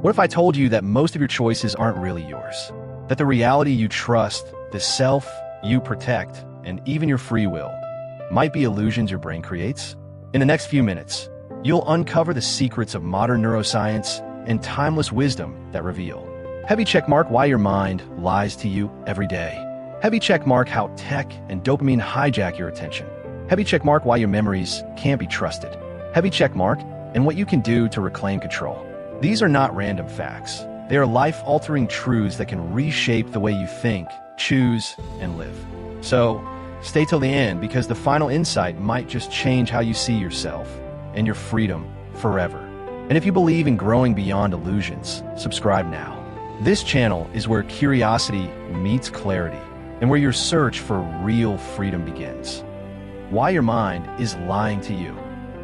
What if I told you that most of your choices aren't really yours? That the reality you trust, the self you protect, and even your free will might be illusions your brain creates? In the next few minutes, you'll uncover the secrets of modern neuroscience and timeless wisdom that reveal. Heavy checkmark why your mind lies to you every day. Heavy checkmark how tech and dopamine hijack your attention. Heavy checkmark why your memories can't be trusted. Heavy checkmark and what you can do to reclaim control. These are not random facts. They are life-altering truths that can reshape the way you think, choose, and live. So, stay till the end because the final insight might just change how you see yourself and your freedom forever. And if you believe in growing beyond illusions, subscribe now. This channel is where curiosity meets clarity and where your search for real freedom begins. Why your mind is lying to you.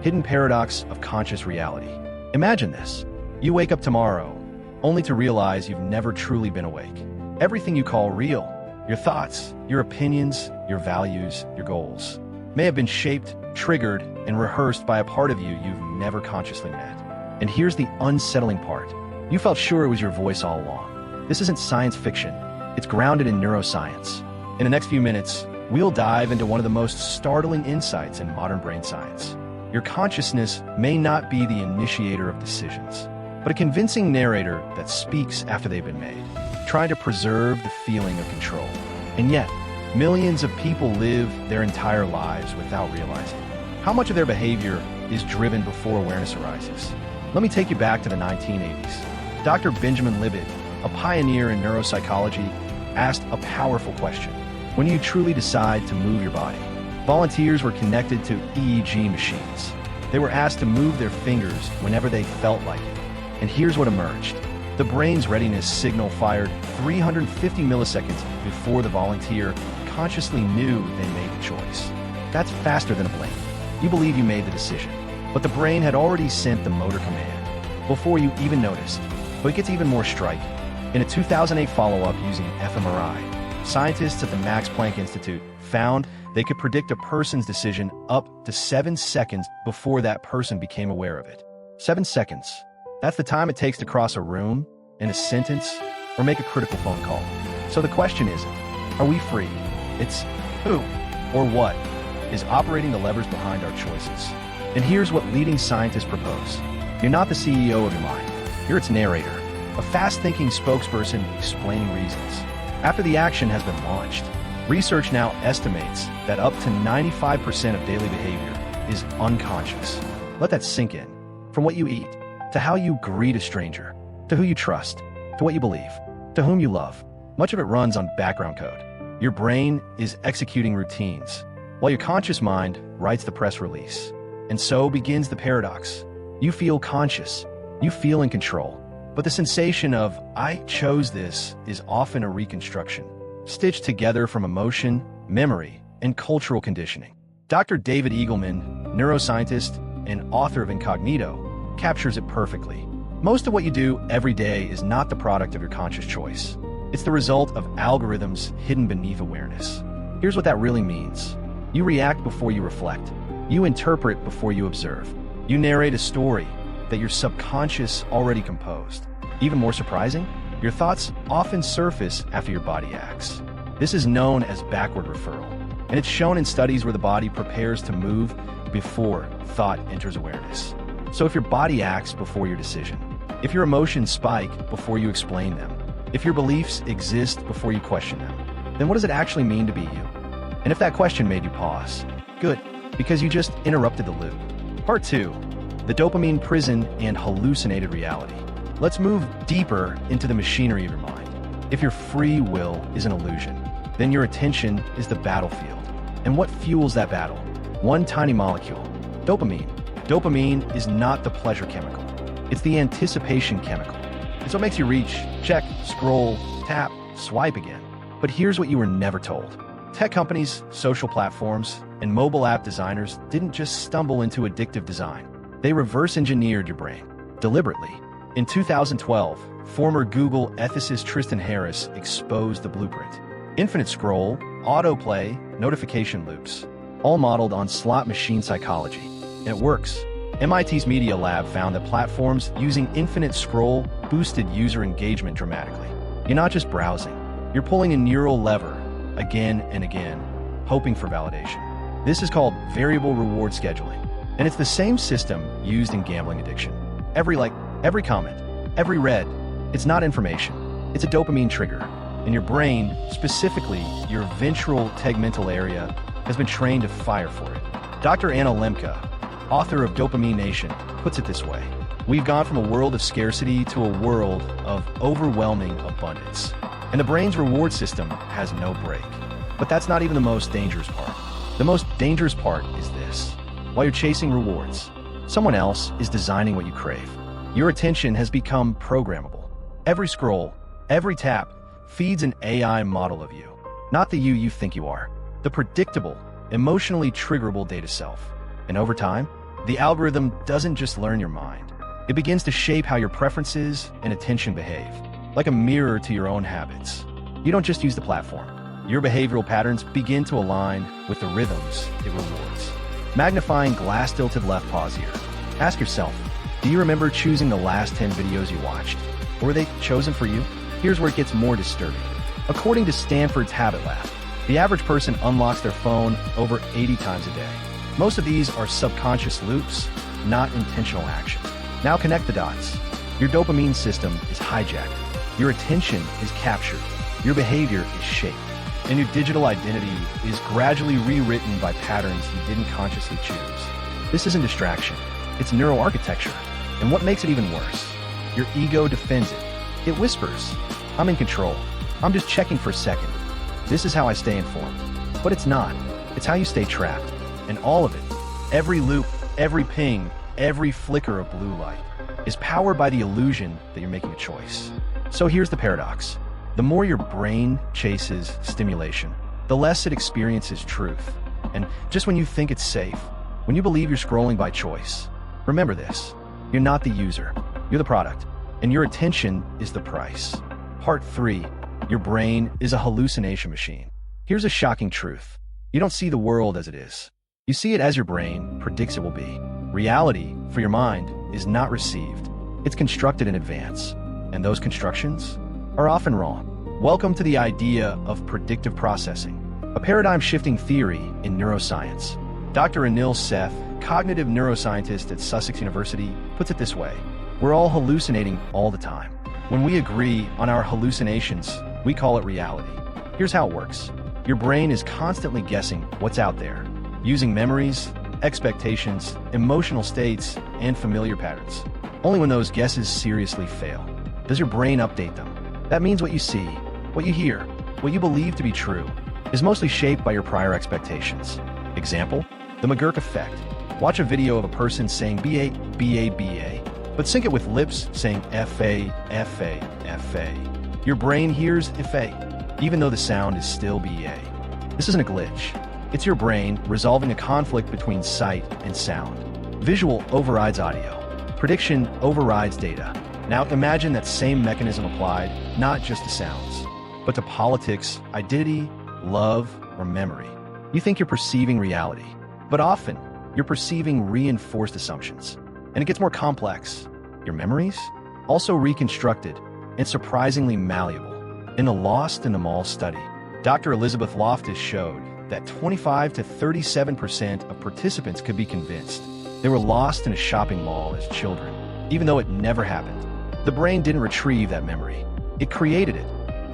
Hidden paradox of conscious reality. Imagine this. You wake up tomorrow, only to realize you've never truly been awake. Everything you call real, your thoughts, your opinions, your values, your goals, may have been shaped, triggered, and rehearsed by a part of you you've never consciously met. And here's the unsettling part. You felt sure it was your voice all along. This isn't science fiction. It's grounded in neuroscience. In the next few minutes, we'll dive into one of the most startling insights in modern brain science. Your consciousness may not be the initiator of decisions, but a convincing narrator that speaks after they've been made, trying to preserve the feeling of control. And yet, millions of people live their entire lives without realizing how much of their behavior is driven before awareness arises. Let me take you back to the 1980s. Dr. Benjamin Libet, a pioneer in neuropsychology, asked a powerful question. When you truly decide to move your body? Volunteers were connected to EEG machines. They were asked to move their fingers whenever they felt like it. And here's what emerged. The brain's readiness signal fired 350 milliseconds before the volunteer consciously knew they made the choice. That's faster than a blink. You believe you made the decision, but the brain had already sent the motor command before you even noticed. But it gets even more striking. In a 2008 follow-up using fMRI, scientists at the Max Planck Institute found they could predict a person's decision up to 7 seconds before that person became aware of it. 7 seconds. That's the time it takes to cross a room, in a sentence, or make a critical phone call. So the question isn't, are we free? It's who or what is operating the levers behind our choices. And here's what leading scientists propose. You're not the CEO of your mind. You're its narrator, a fast-thinking spokesperson explaining reasons. After the action has been launched, research now estimates that up to 95% of daily behavior is unconscious. Let that sink in. From what you eat, to how you greet a stranger, to who you trust, to what you believe, to whom you love. Much of it runs on background code. Your brain is executing routines, while your conscious mind writes the press release. And so begins the paradox. You feel conscious, you feel in control, but the sensation of, I chose this, is often a reconstruction, stitched together from emotion, memory, and cultural conditioning. Dr. David Eagleman, neuroscientist and author of Incognito, captures it perfectly. Most of what you do every day is not the product of your conscious choice. It's the result of algorithms hidden beneath awareness. Here's what that really means. You react before you reflect. You interpret before you observe. You narrate a story that your subconscious already composed. Even more surprising, your thoughts often surface after your body acts. This is known as backward referral, and it's shown in studies where the body prepares to move before thought enters awareness. So if your body acts before your decision, if your emotions spike before you explain them, if your beliefs exist before you question them, then what does it actually mean to be you? And if that question made you pause, good, because you just interrupted the loop. Part 2, the dopamine prison and hallucinated reality. Let's move deeper into the machinery of your mind. If your free will is an illusion, then your attention is the battlefield. And what fuels that battle? One tiny molecule, dopamine. Dopamine is not the pleasure chemical. It's the anticipation chemical. It's what makes you reach, check, scroll, tap, swipe again. But here's what you were never told. Tech companies, social platforms, and mobile app designers didn't just stumble into addictive design. They reverse-engineered your brain, deliberately. In 2012, former Google ethicist Tristan Harris exposed the blueprint. Infinite scroll, autoplay, notification loops, all modeled on slot machine psychology. And it works. MIT's Media Lab found that platforms using infinite scroll boosted user engagement dramatically. You're not just browsing, you're pulling a neural lever again and again, hoping for validation. This is called variable reward scheduling, and it's the same system used in gambling addiction. Every like, every comment, every read, it's not information, it's a dopamine trigger, and your brain, specifically your ventral tegmental area, has been trained to fire for it. Dr. Anna Lemke, author of Dopamine, puts it this way: we've gone from a world of scarcity to a world of overwhelming abundance, and the brain's reward system has no break. But that's not even the most dangerous part. The most dangerous part is this: while you're chasing rewards, someone else is designing what you crave. Your attention has become programmable. Every scroll, every tap, feeds an AI model of you, not the you think you are, the predictable, emotionally triggerable data self. And over time, the algorithm doesn't just learn your mind. It begins to shape how your preferences and attention behave, like a mirror to your own habits. You don't just use the platform. Your behavioral patterns begin to align with the rhythms it rewards. Magnifying glass-tilted left pause here. Ask yourself, do you remember choosing the last 10 videos you watched? Or were they chosen for you? Here's where it gets more disturbing. According to Stanford's Habit Lab, the average person unlocks their phone over 80 times a day. Most of these are subconscious loops, not intentional action. Now connect the dots. Your dopamine system is hijacked. Your attention is captured. Your behavior is shaped. And your digital identity is gradually rewritten by patterns you didn't consciously choose. This isn't distraction. It's neuroarchitecture. And what makes it even worse? Your ego defends it. It whispers, I'm in control. I'm just checking for a second. This is how I stay informed. But it's not. It's how you stay trapped. And all of it, every loop, every ping, every flicker of blue light, is powered by the illusion that you're making a choice. So here's the paradox. The more your brain chases stimulation, the less it experiences truth. And just when you think it's safe, when you believe you're scrolling by choice, remember this: you're not the user, you're the product, and your attention is the price. Part 3. Your brain is a hallucination machine. Here's a shocking truth. You don't see the world as it is. You see it as your brain predicts it will be. Reality, for your mind, is not received. It's constructed in advance. And those constructions are often wrong. Welcome to the idea of predictive processing, a paradigm-shifting theory in neuroscience. Dr. Anil Seth, cognitive neuroscientist at Sussex University, puts it this way: we're all hallucinating all the time. When we agree on our hallucinations, we call it reality. Here's how it works. Your brain is constantly guessing what's out there, using memories, expectations, emotional states, and familiar patterns. Only when those guesses seriously fail does your brain update them. That means what you see, what you hear, what you believe to be true, is mostly shaped by your prior expectations. Example, the McGurk effect. Watch a video of a person saying B-A, B-A, B-A, but sync it with lips saying F-A, F-A, F-A. Your brain hears F-A, even though the sound is still B-A. This isn't a glitch. It's your brain resolving a conflict between sight and sound. Visual overrides audio. Prediction overrides data. Now imagine that same mechanism applied, not just to sounds, but to politics, identity, love, or memory. You think you're perceiving reality, but often you're perceiving reinforced assumptions. And it gets more complex. Your memories? Also reconstructed and surprisingly malleable. In the Lost in the Mall study, Dr. Elizabeth Loftus showed that 25 to 37% of participants could be convinced they were lost in a shopping mall as children, even though it never happened. The brain didn't retrieve that memory. It created it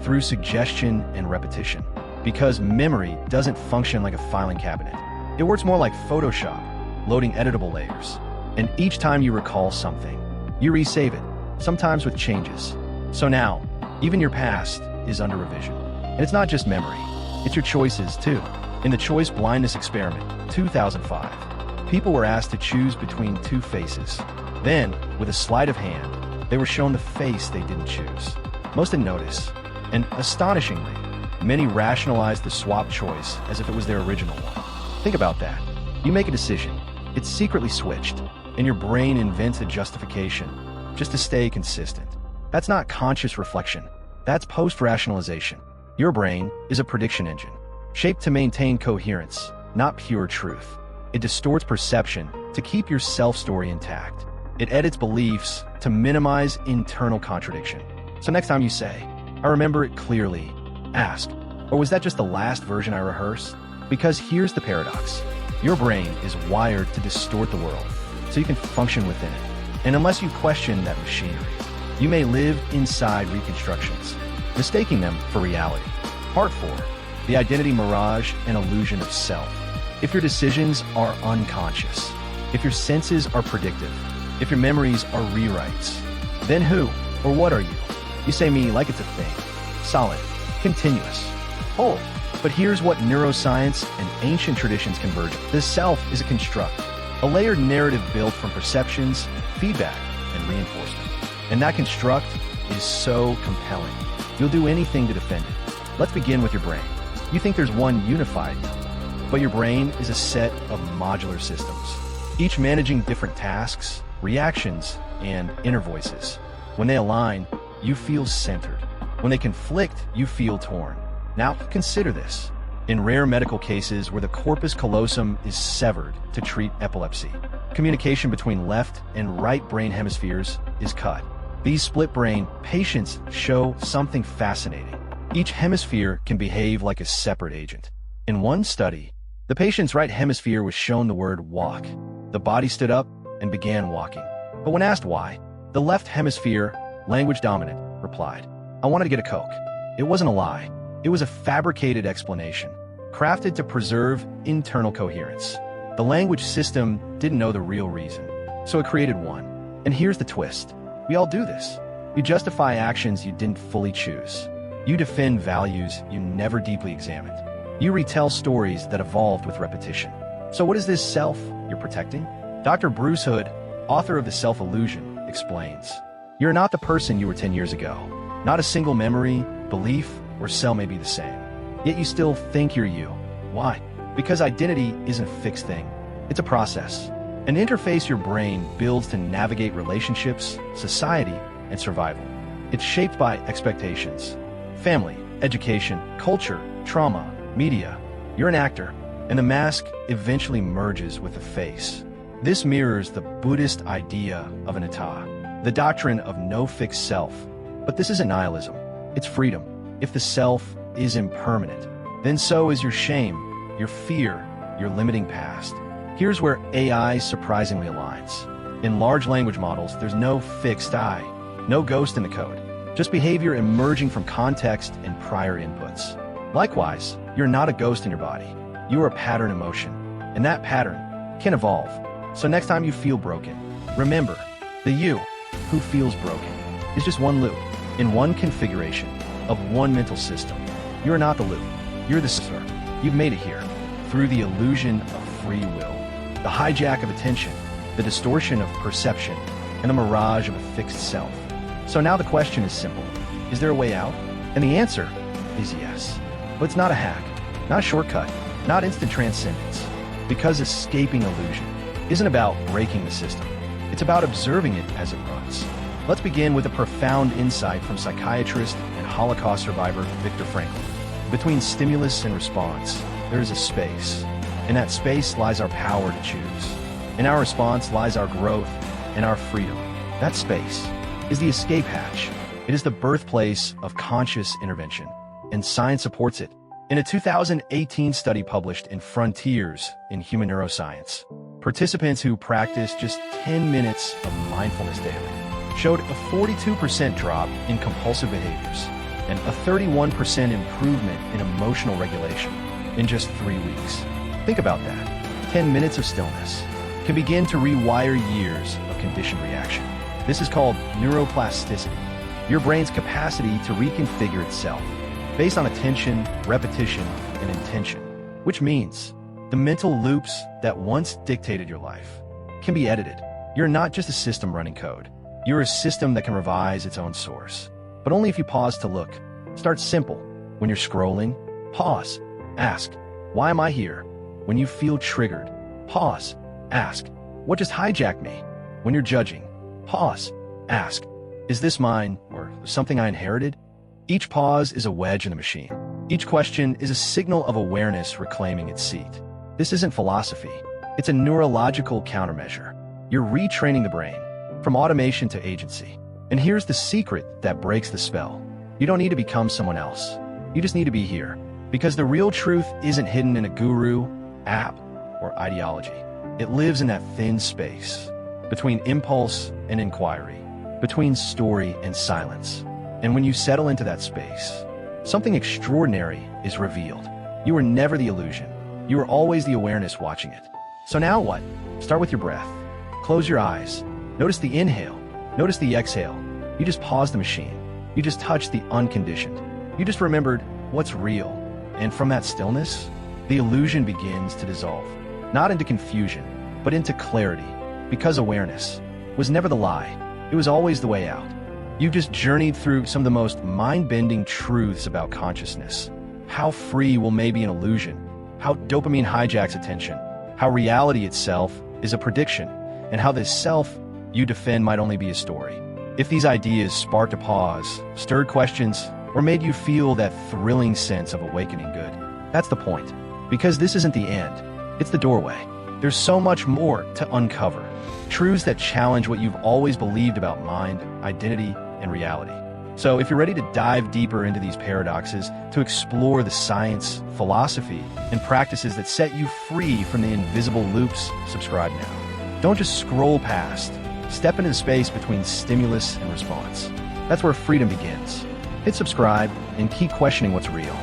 through suggestion and repetition, because memory doesn't function like a filing cabinet. It works more like Photoshop, loading editable layers. And each time you recall something, you resave it, sometimes with changes. So now, even your past is under revision. And it's not just memory, it's your choices too. In the choice blindness experiment, 2005, people were asked to choose between two faces. Then, with a sleight of hand, they were shown the face they didn't choose. Most didn't notice, and astonishingly, many rationalized the swap choice as if it was their original one. Think about that. You make a decision, it's secretly switched, and your brain invents a justification just to stay consistent. That's not conscious reflection. That's post-rationalization. Your brain is a prediction engine, shaped to maintain coherence, not pure truth. It distorts perception to keep your self-story intact. It edits beliefs to minimize internal contradiction. So next time you say, "I remember it clearly," ask, "Or was that just the last version I rehearsed?" Because here's the paradox. Your brain is wired to distort the world, so you can function within it. And unless you question that machinery, you may live inside reconstructions, mistaking them for reality. Part 4. The identity mirage and illusion of self. If your decisions are unconscious, if your senses are predictive, if your memories are rewrites, then who or what are you? You say me like it's a thing. Solid, continuous, whole. But here's what neuroscience and ancient traditions converge on. The self is a construct, a layered narrative built from perceptions, feedback, and reinforcement. And that construct is so compelling, you'll do anything to defend it. Let's begin with your brain. You think there's one unified, but your brain is a set of modular systems, each managing different tasks, reactions, and inner voices. When they align, you feel centered. When they conflict, you feel torn. Now, consider this. In rare medical cases where the corpus callosum is severed to treat epilepsy, communication between left and right brain hemispheres is cut. These split-brain patients show something fascinating. Each hemisphere can behave like a separate agent. In one study, the patient's right hemisphere was shown the word walk. The body stood up and began walking. But when asked why, the left hemisphere, language dominant, replied, "I wanted to get a Coke." It wasn't a lie. It was a fabricated explanation, crafted to preserve internal coherence. The language system didn't know the real reason, so it created one. And here's the twist. We all do this. You justify actions you didn't fully choose. You defend values you never deeply examined. You retell stories that evolved with repetition. So what is this self you're protecting? Dr. Bruce Hood, author of The Self-Illusion, explains. You're not the person you were 10 years ago. Not a single memory, belief, or cell may be the same. Yet you still think you're you. Why? Because identity isn't a fixed thing. It's a process. An interface your brain builds to navigate relationships, society, and survival. It's shaped by expectations, family, education, culture, trauma, media. You're an actor, and the mask eventually merges with the face. This mirrors the Buddhist idea of an anta, the doctrine of no fixed self. But this isn't nihilism. It's freedom. If the self is impermanent, then so is your shame, your fear, your limiting past. Here's where AI surprisingly aligns. In large language models, there's no fixed I, no ghost in the code, just behavior emerging from context and prior inputs. Likewise, you're not a ghost in your body. You are a pattern emotion, and that pattern can evolve. So next time you feel broken, remember, the you who feels broken is just one loop, in one configuration, of one mental system. You're not the loop. You're the sensor. You've made it here through the illusion of free will, the hijack of attention, the distortion of perception, and the mirage of a fixed self. So now the question is simple. Is there a way out? And the answer is yes. But it's not a hack, not a shortcut, not instant transcendence. Because escaping illusion isn't about breaking the system. It's about observing it as it runs. Let's begin with a profound insight from psychiatrist and Holocaust survivor Viktor Frankl. Between stimulus and response, there is a space. In that space lies our power to choose. In our response lies our growth and our freedom. That space is the escape hatch. It is the birthplace of conscious intervention, and science supports it. In a 2018 study published in Frontiers in Human Neuroscience, participants who practiced just 10 minutes of mindfulness daily showed a 42% drop in compulsive behaviors and a 31% improvement in emotional regulation in just 3 weeks. Think about that. 10 minutes of stillness can begin to rewire years of conditioned reaction. This is called neuroplasticity, your brain's capacity to reconfigure itself based on attention, repetition, and intention, which means the mental loops that once dictated your life can be edited. You're not just a system running code. You're a system that can revise its own source, but only if you pause to look. Start simple. When you're scrolling, pause. Ask, why am I here? When you feel triggered, pause. Ask, what just hijacked me? When you're judging, pause. Ask, is this mine or something I inherited? Each pause is a wedge in the machine. Each question is a signal of awareness reclaiming its seat. This isn't philosophy. It's a neurological countermeasure. You're retraining the brain from automation to agency. And here's the secret that breaks the spell. You don't need to become someone else. You just need to be here. Because the real truth isn't hidden in a guru, app, or ideology. It lives in that thin space, between impulse and inquiry, between story and silence. And when you settle into that space, something extraordinary is revealed. You are never the illusion. You are always the awareness watching it. So now what? Start with your breath. Close your eyes. Notice the inhale. Notice the exhale. You just paused the machine. You just touched the unconditioned. You just remembered what's real. And from that stillness, the illusion begins to dissolve. Not into confusion, but into clarity. Because awareness was never the lie. It was always the way out. You've just journeyed through some of the most mind-bending truths about consciousness. How free will may be an illusion. How dopamine hijacks attention. How reality itself is a prediction. And how this self you defend might only be a story. If these ideas sparked a pause, stirred questions, or made you feel that thrilling sense of awakening good, that's the point. Because this isn't the end. It's the doorway. There's so much more to uncover. Truths that challenge what you've always believed about mind, identity, and reality. So if you're ready to dive deeper into these paradoxes, to explore the science, philosophy, and practices that set you free from the invisible loops, subscribe now. Don't just scroll past. Step into the space between stimulus and response. That's where freedom begins. Hit subscribe and keep questioning what's real.